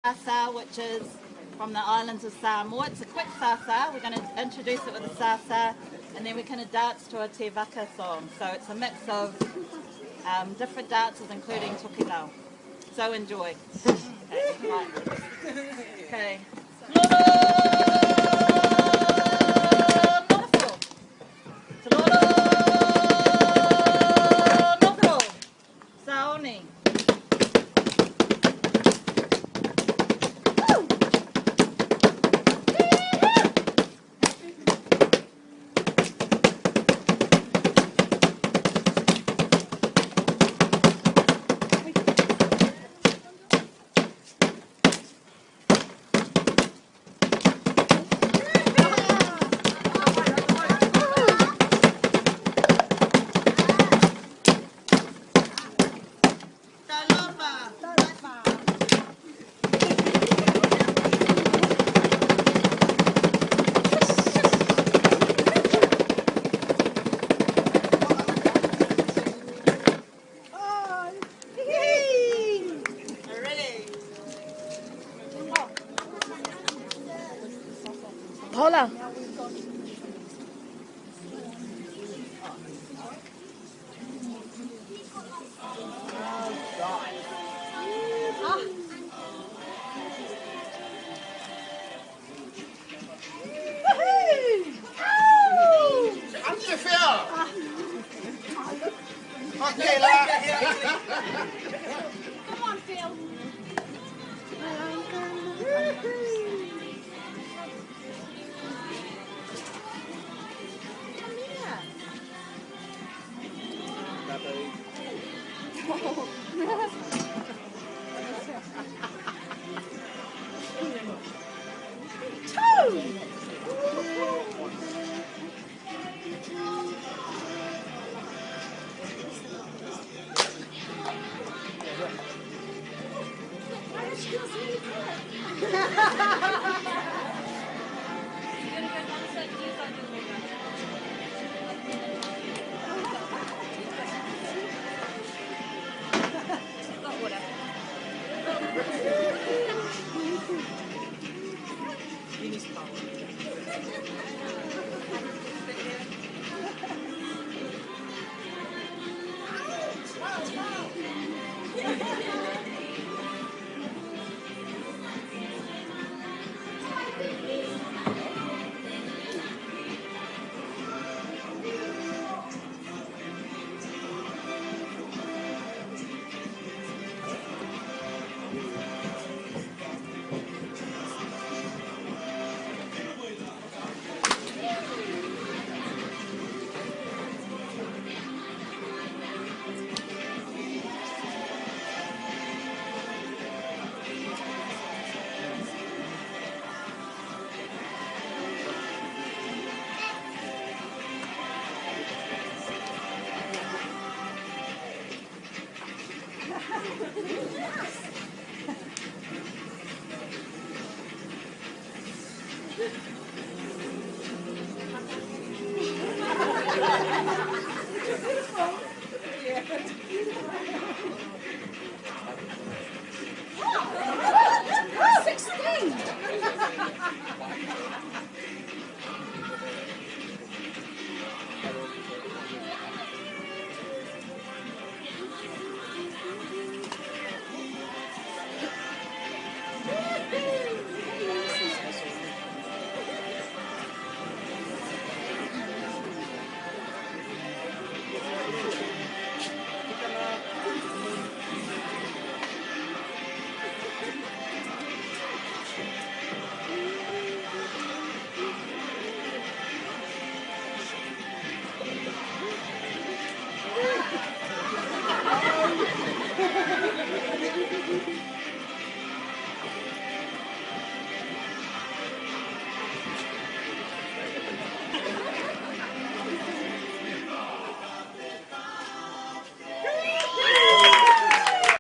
Sasa, which is from the islands of Samoa. It's a quick sasa. We're going to introduce it with a sasa, and then we're going to dance to a te Vaka song. So it's a mix of different dances, including tokinau. So enjoy. Okay. Right. Okay. Saoni. Hola. Okay lah. Come on, Phil.